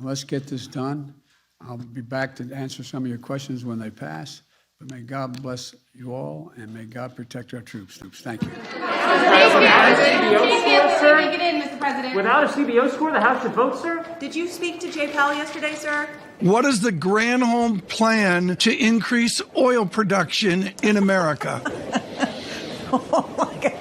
Let's get this done. I'll be back to answer some of your questions when they pass. But may God bless you all, and may God protect our troops. Thank you. Without a CBO score, the House should vote, sir? Did you speak to Jay Powell yesterday, sir? What is the Granholm plan to increase oil production in America? Oh my God.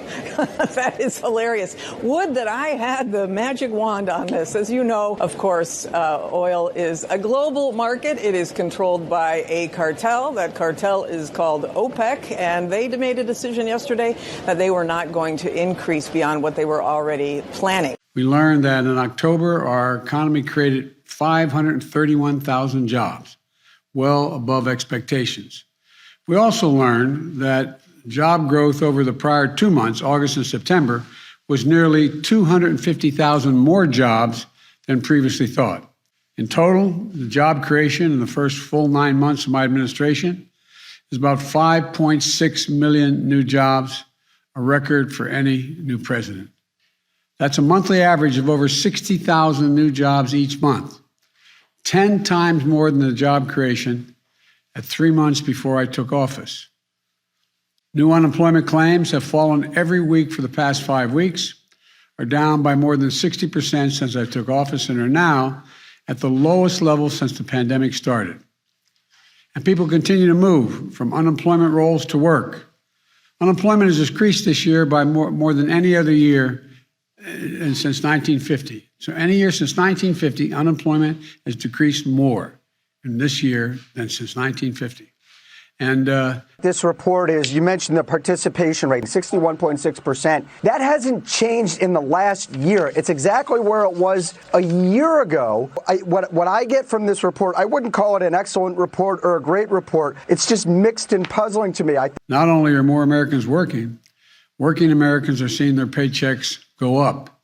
That is hilarious. Would that I had the magic wand on this. As you know, of course, oil is a global market. It is controlled by a cartel. That cartel is called OPEC, and they made a decision yesterday that they were not going to increase beyond what they were already planning. We learned that in October, our economy created 531,000 jobs, well above expectations. We also learned that job growth over the prior 2 months, August and September, was nearly 250,000 more jobs than previously thought. In total, the job creation in the first full 9 months of my administration is about 5.6 million new jobs, a record for any new president. That's a monthly average of over 60,000 new jobs each month, 10 times more than the job creation at 3 months before I took office. New unemployment claims have fallen every week for the past 5 weeks, are down by more than 60% since I took office, and are now at the lowest level since the pandemic started. And people continue to move from unemployment rolls to work. Unemployment has decreased this year by more than any other year since 1950. So any year since 1950, unemployment has decreased more in this year than since 1950. And this report is, you mentioned the participation rate, 61.6%. That hasn't changed in the last year. It's exactly where it was a year ago. What I get from this report, I wouldn't call it an excellent report or a great report. It's just mixed and puzzling to me. Not only are more Americans working Americans are seeing their paychecks go up.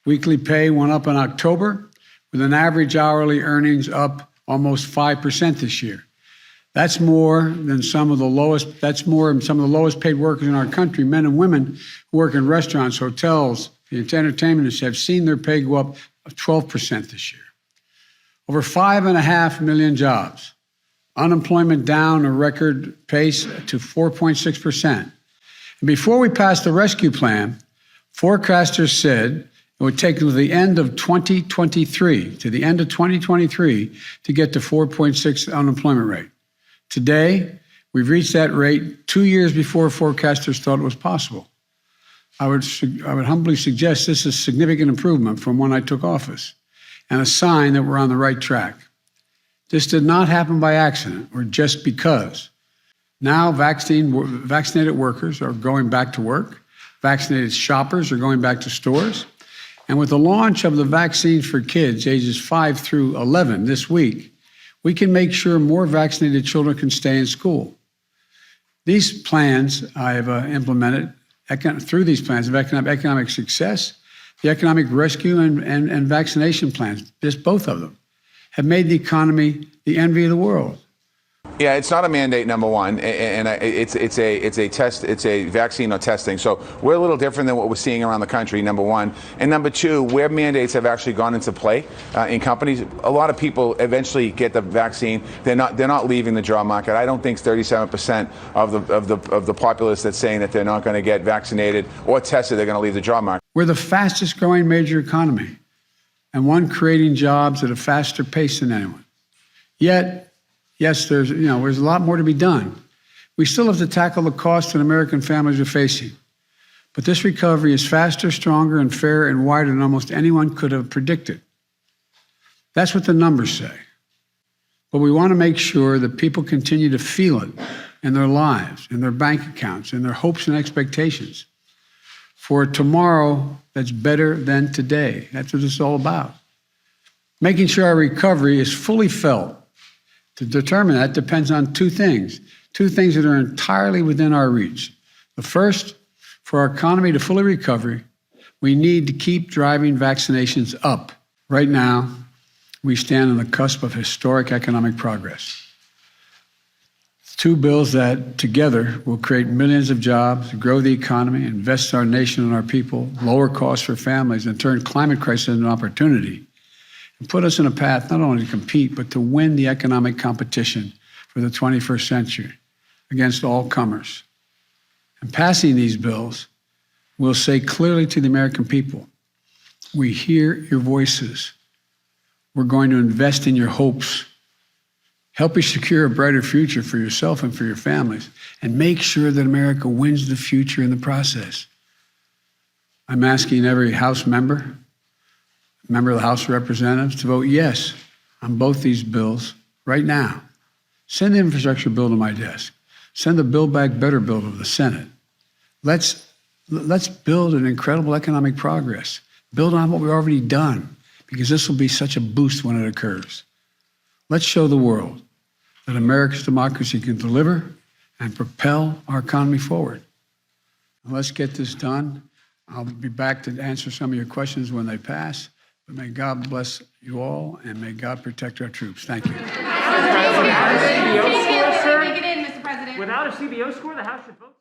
Weekly pay went up in October, with an average hourly earnings up almost 5% this year. That's more than some of the lowest paid workers in our country, men and women who work in restaurants, hotels, the entertainment industry, have seen their pay go up 12% this year. Over 5.5 million jobs. Unemployment down a record pace to 4.6%. And before we passed the rescue plan, forecasters said it would take to the end of 2023, to get to 4.6 unemployment rate. Today, we've reached that rate 2 years before forecasters thought it was possible. I would humbly suggest this is a significant improvement from when I took office, and a sign that we're on the right track. This did not happen by accident or just because. Now, vaccinated workers are going back to work. Vaccinated shoppers are going back to stores. And with the launch of the vaccine for kids ages 5 through 11 this week, we can make sure more vaccinated children can stay in school. These plans I have implemented, through these plans of economic success, the economic rescue and vaccination plans, just both of them, have made the economy the envy of the world. Yeah, it's not a mandate, number one, and it's a test. It's a vaccine or testing. So we're a little different than what we're seeing around the country, number one. And number two, where mandates have actually gone into play in companies, a lot of people eventually get the vaccine. They're not leaving the job market. I don't think 37% of the populace that's saying that they're not going to get vaccinated or tested, they're going to leave the job market. We're the fastest growing major economy, and one creating jobs at a faster pace than anyone. Yet, yes, there's a lot more to be done. We still have to tackle the costs that American families are facing. But this recovery is faster, stronger, and fairer and wider than almost anyone could have predicted. That's what the numbers say. But we want to make sure that people continue to feel it in their lives, in their bank accounts, in their hopes and expectations for tomorrow that's better than today. That's what it's all about. Making sure our recovery is fully felt. To determine that depends on two things that are entirely within our reach. The first, for our economy to fully recover, we need to keep driving vaccinations up. Right now, we stand on the cusp of historic economic progress. Two bills that together will create millions of jobs, grow the economy, invest our nation and our people, lower costs for families, and turn climate crisis into an opportunity. and put us in a path not only to compete, but to win the economic competition for the 21st century against all comers. And passing these bills will say clearly to the American people, we hear your voices. We're going to invest in your hopes, help you secure a brighter future for yourself and for your families, and make sure that America wins the future in the process. I'm asking every House member of the House of Representatives to vote yes on both these bills right now. Send the infrastructure bill to my desk. Send the Build Back Better bill to the Senate. Let's build an incredible economic progress. Build on what we've already done, because this will be such a boost when it occurs. Let's show the world that America's democracy can deliver and propel our economy forward. And let's get this done. I'll be back to answer some of your questions when they pass. But may God bless you all, and may God protect our troops. Thank you. Without a CBO score, the House should vote.